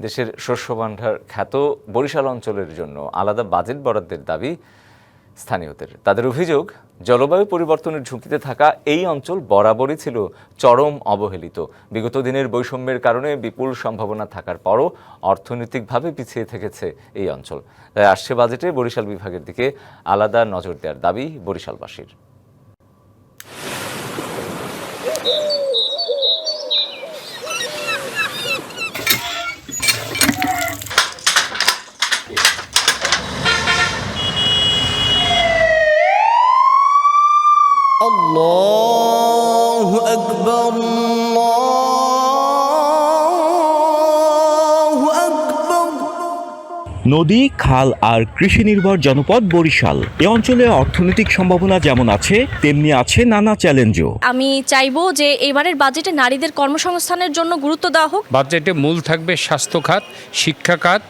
দেশের শস্য ভাণ্ডার খ্যাত বরিশাল অঞ্চলের জন্য আলাদা বাজেট বরাদ্দের দাবি স্থানীয়দের। তাদের অভিযোগ, জলবায়ু পরিবর্তনের ঝুঁকিতে থাকা এই অঞ্চল বরাবরই ছিল চরম অবহেলিত। বিগত দিনের বৈষম্যের কারণে বিপুল সম্ভাবনা থাকার পরও অর্থনৈতিকভাবে পিছিয়ে থেকেছে এই অঞ্চল। তাই আসছে বাজেটে বরিশাল বিভাগের দিকে আলাদা নজর দেওয়ার দাবি বরিশালবাসীর। আল্লাহু আকবার, আল্লাহু আকবার। নদী, খাল আর কৃষি নির্ভর জনপদ বরিশাল। এ অঞ্চলে অর্থনৈতিক সম্ভাবনা যেমন আছে, তেমনি আছে নানা চ্যালেঞ্জও। আমি চাইবো যে এবারের বাজেটে নারীদের কর্মসংস্থানের জন্য গুরুত্ব দেওয়া হোক। বাজেটে মূল থাকবে স্বাস্থ্য খাত, শিক্ষা খাত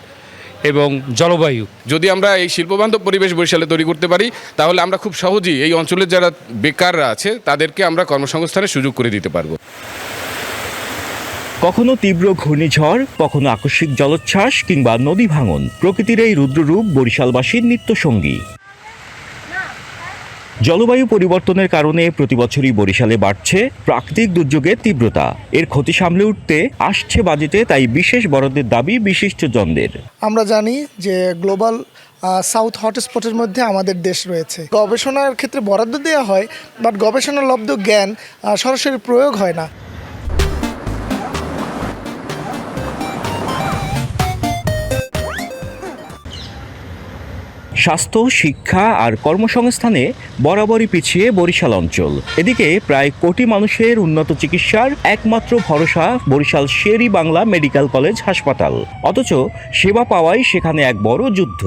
এবং জলবায়ু। যদি আমরা এই শিল্পবান্ধব পরিবেশ বরিশালে তৈরি করতে পারি, তাহলে আমরা খুব সহজেই এই অঞ্চলের যারা বেকাররা আছে তাদেরকে আমরা কর্মসংস্থানের সুযোগ করে দিতে পারবো। কখনো তীব্র ঘূর্ণিঝড়, কখনো আকস্মিক জলোচ্ছ্বাস কিংবা নদী ভাঙন, প্রকৃতির এই রুদ্ররূপ বরিশালবাসীর নিত্যসঙ্গী। জলবায়ু পরিবর্তনের কারণে প্রতিবছরই বরিশালে বাড়ছে প্রাকৃতিক দুর্যোগের তীব্রতা। এর ক্ষতি সামলে উঠতে আসছে বাজেটে তাই বিশেষ বরাদ্দের দাবি বিশিষ্টজনদের। আমরা জানি যে গ্লোবাল সাউথ হটস্পটের মধ্যে আমাদের দেশ রয়েছে। গবেষণার ক্ষেত্রে বরাদ্দ দেওয়া হয়, বাট গবেষণালব্ধ জ্ঞান সরাসরি প্রয়োগ হয় না। স্বাস্থ্য, শিক্ষা আর কর্মসংস্থানে বরাবরই পিছিয়ে বরিশাল অঞ্চল। এদিকে প্রায় কোটি মানুষের উন্নত চিকিৎসার একমাত্র ভরসা বরিশাল শের-ই বাংলা মেডিকেল কলেজ হাসপাতাল। অথচ সেবা পাওয়াই সেখানে এক বড় যুদ্ধ।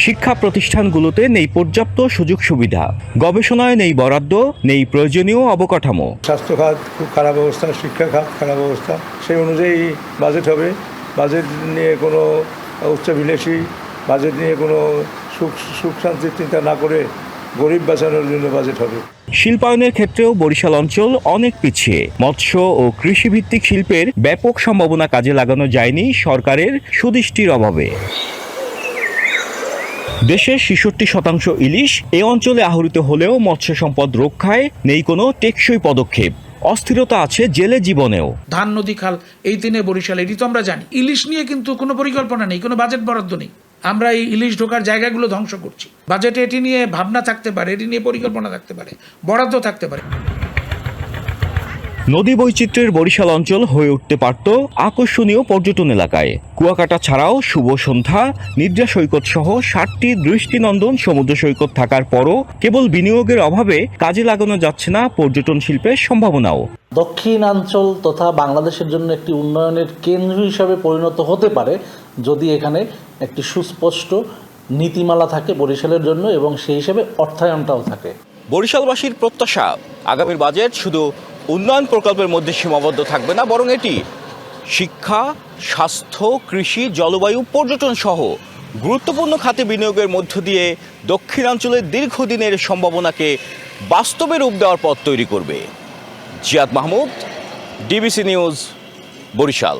শিক্ষা প্রতিষ্ঠানগুলোতে নেই পর্যাপ্ত সুযোগ সুবিধা, গবেষণায় নেই বরাদ্দ, নেই প্রয়োজনীয় অবকাঠামো। স্বাস্থ্য খাত খুব খারাপ অবস্থা, শিক্ষা খাত খারাপ অবস্থা। সেই অনুযায়ী বাজেট হবে। বাজেট নিয়ে কোনো উচ্চাভিলাষী, বাজেট নিয়ে কোনো সুখ শান্তির চিন্তা না করে গরিব বাঁচানোর জন্য বাজেট হবে। শিল্পায়নের ক্ষেত্রেও বরিশাল অঞ্চল অনেক পিছিয়ে। মৎস্য ও কৃষিভিত্তিক শিল্পের ব্যাপক সম্ভাবনা কাজে লাগানো যায়নি সরকারের সুদৃষ্টির অভাবে। দেশের ৬৬% ইলিশ এ অঞ্চলে আহরিত হলেও মৎস্য সম্পদ রক্ষায় নেই কোনো টেকসই পদক্ষেপ। অস্থিরতা আছে জেলে জীবনেও। ধান, নদী, খাল এই তিনে বরিশাল, এটি তো আমরা জানি। ইলিশ নিয়ে কিন্তু কোনো পরিকল্পনা নেই, কোনো বাজেট বরাদ্দ নেই। আমরা এই ইলিশ ঢোকার জায়গাগুলো ধ্বংস করছি। বাজেটে এটি নিয়ে ভাবনা থাকতে পারে, এটি নিয়ে পরিকল্পনা থাকতে পারে, বরাদ্দ থাকতে পারে। নদী বৈচিত্র্যের বরিশাল অঞ্চল হয়ে উঠতে পারত আকর্ষণীয় পর্যটন এলাকায়। কুয়াকাটা ছাড়াও শুভ সন্ধ্যা, নিদ্রা সৈকত সহ 7টি দৃষ্টিনন্দন সমুদ্র সৈকত থাকার পরও কেবল বিনিয়োগের অভাবে কাজে লাগানো যাচ্ছে না পর্যটন শিল্পের সম্ভাবনাও। দক্ষিণাঞ্চল তথা বাংলাদেশের জন্য একটি উন্নয়নের কেন্দ্র হিসাবে পরিণত হতে পারে যদি এখানে একটি সুস্পষ্ট নীতিমালা থাকে বরিশালের জন্য এবং সেই হিসাবে অর্থায়নটাও থাকে। বরিশালবাসীর প্রত্যাশা, আগামীর বাজেট শুধু উন্নয়ন প্রকল্পের মধ্যে সীমাবদ্ধ থাকবে না, বরং এটি শিক্ষা, স্বাস্থ্য, কৃষি, জলবায়ু, পর্যটন সহ গুরুত্বপূর্ণ খাতে বিনিয়োগের মধ্য দিয়ে দক্ষিণাঞ্চলের দীর্ঘদিনের সম্ভাবনাকে বাস্তবে রূপ দেওয়ার পথ তৈরি করবে। Ziad Mahmud, DBC news, Barishal.